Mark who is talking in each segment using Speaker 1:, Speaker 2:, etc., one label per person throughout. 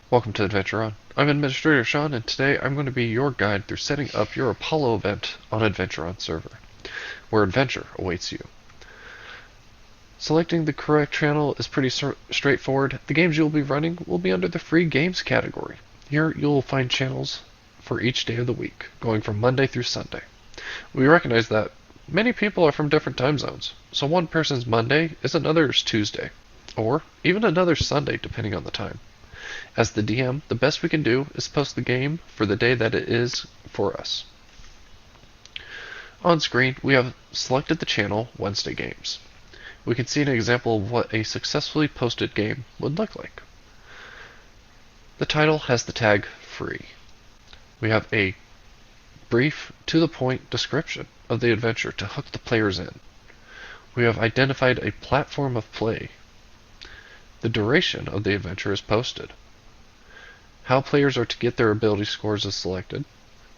Speaker 1: Welcome to Adventure On. I'm Administrator Sean, and today I'm going to be your guide through setting up your Apollo event on Adventure On server, where adventure awaits you. Selecting the correct channel is pretty straightforward. The games you'll be running will be under the free games category. Here you'll find channels for each day of the week, going from Monday through Sunday. We recognize that many people are from different time zones, so one person's Monday is another's Tuesday, or even another's Sunday depending on the time. As the DM, the best we can do is post the game for the day that it is for us. On screen, we have selected the channel Wednesday Games. We can see an example of what a successfully posted game would look like. The title has the tag free. We have a brief, to-the-point description of the adventure to hook the players in. We have identified a platform of play. The duration of the adventure is posted. How players are to get their ability scores is selected,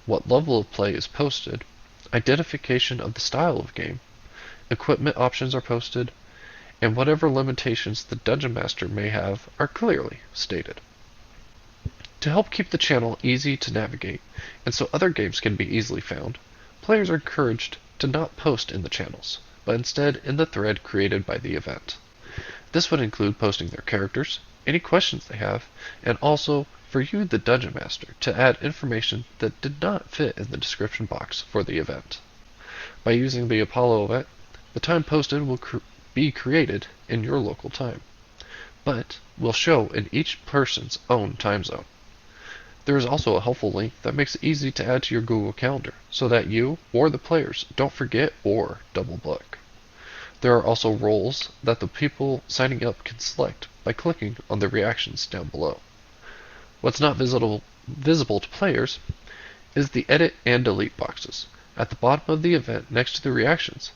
Speaker 1: what level of play is posted, identification of the style of game, equipment options are posted, and whatever limitations the Dungeon Master may have are clearly stated. To help keep the channel easy to navigate, and so other games can be easily found, players are encouraged to not post in the channels, but instead in the thread created by the event. This would include posting their characters, any questions they have, and also for you, the Dungeon Master, to add information that did not fit in the description box for the event. By using the Apollo event, the time posted will be created in your local time, but will show in each person's own time zone. There is also a helpful link that makes it easy to add to your Google Calendar, so that you or the players don't forget or double book. There are also roles that the people signing up can select by clicking on the reactions down below. What's not visible to players is the edit and delete boxes at the bottom of the event next to the reactions.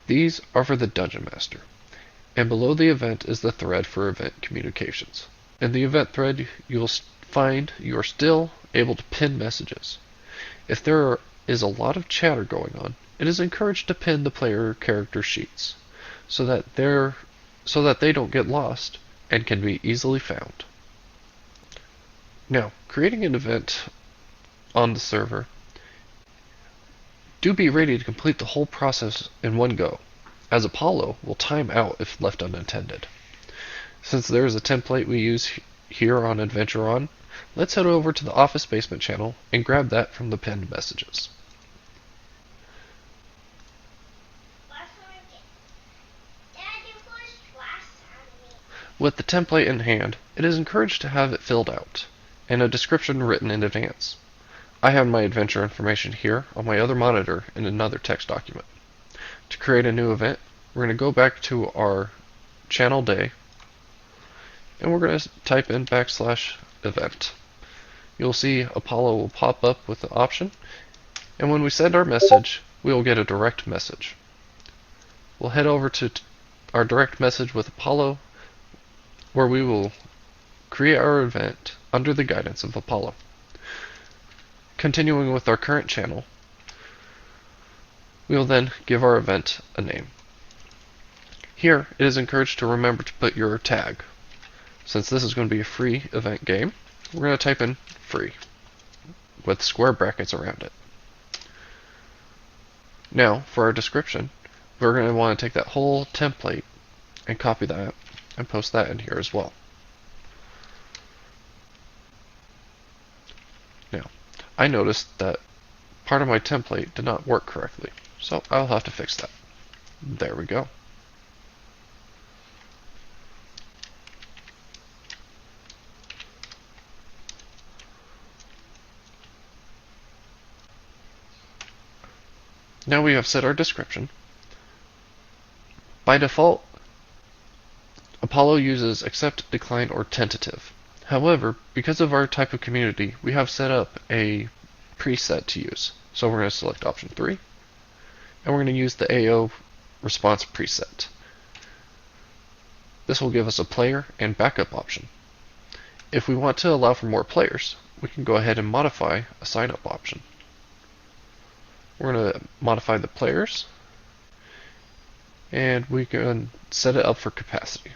Speaker 1: These are for the Dungeon Master, and below the event is the thread for event communications. In the event thread, you'll find you are still able to pin messages. If there is a lot of chatter going on, it is encouraged to pin the player character sheets so that they don't get lost and can be easily found. Now, creating an event on the server, do be ready to complete the whole process in one go, as Apollo will time out if left unattended. Since there is a template we use here on Adventure On, let's head over to the Office Basement channel and grab that from the pinned messages. With the template in hand, it is encouraged to have it filled out, and a description written in advance. I have my adventure information here on my other monitor in another text document. To create a new event, we're going to go back to our channel day, and we're going to type in \event. You'll see Apollo will pop up with the option, and when we send our message, we will get a direct message. We'll head over to our direct message with Apollo, where we will create our event under the guidance of Apollo. Continuing with our current channel, we will then give our event a name. Here, it is encouraged to remember to put your tag. Since this is going to be a free event game, we're going to type in free with square brackets around it. Now, for our description, we're going to want to take that whole template and copy that and post that in here as well. Now, I noticed that part of my template did not work correctly, so I'll have to fix that. There we go. Now we have set our description. By default, Apollo uses accept, decline, or tentative. However, because of our type of community, we have set up a preset to use. So we're going to select option 3, and we're going to use the AO response preset. This will give us a player and backup option. If we want to allow for more players, we can go ahead and modify a sign-up option. We're going to modify the players, and we can set it up for capacity.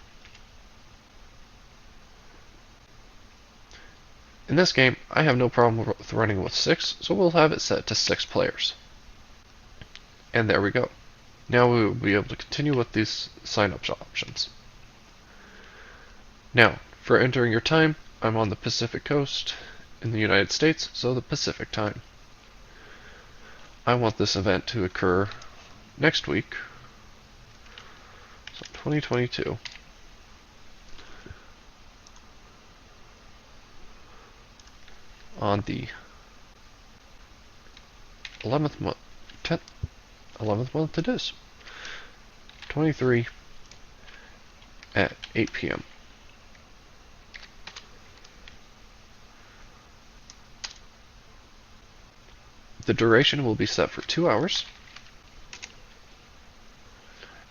Speaker 1: In this game, I have no problem with running with 6, so we'll have it set to 6 players. And there we go. Now we will be able to continue with these sign-up options. Now, for entering your time, I'm on the Pacific Coast in the United States, so the Pacific time. I want this event to occur next week, so 2022. On the 11th month, 11th month it is. 23 at 8 p.m. The duration will be set for 2 hours.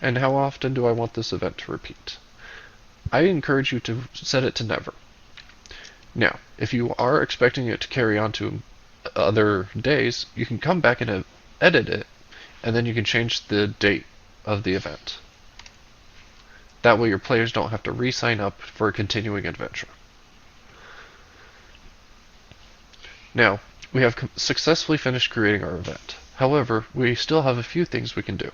Speaker 1: And how often do I want this event to repeat? I encourage you to set it to never. Now, if you are expecting it to carry on to other days, you can come back and edit it, and then you can change the date of the event. That way your players don't have to re-sign up for a continuing adventure. Now, we have successfully finished creating our event. However, we still have a few things we can do.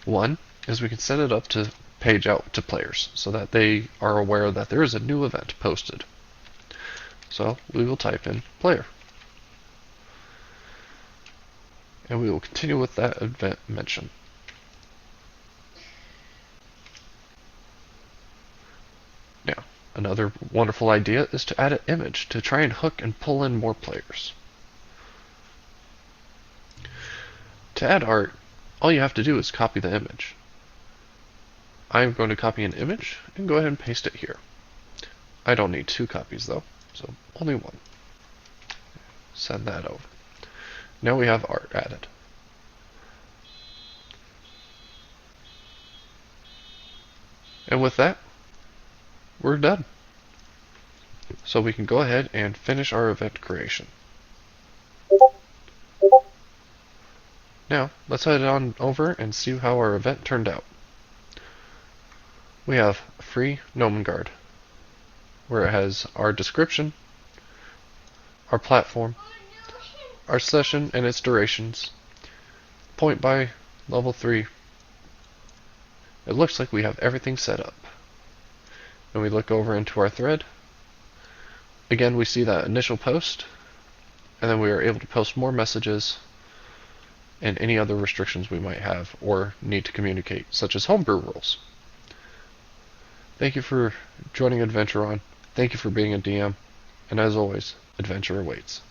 Speaker 1: One is we can set it up to page out to players so that they are aware that there is a new event posted. So we will type in player. And we will continue with that event mention. Now, another wonderful idea is to add an image to try and hook and pull in more players. To add art, all you have to do is copy the image. I'm going to copy an image and go ahead and paste it here. I don't need 2 copies though, so only 1. Send that over. Now we have art added. And with that, we're done. So we can go ahead and finish our event creation. Now, let's head on over and see how our event turned out. We have free Gnomengard, where it has our description, our platform, our session and its durations, point by level 3. It looks like we have everything set up. When we look over into our thread, again we see that initial post, and then we are able to post more messages and any other restrictions we might have or need to communicate, such as homebrew rules. Thank you for joining Adventure On. Thank you for being a DM, and as always, adventure awaits.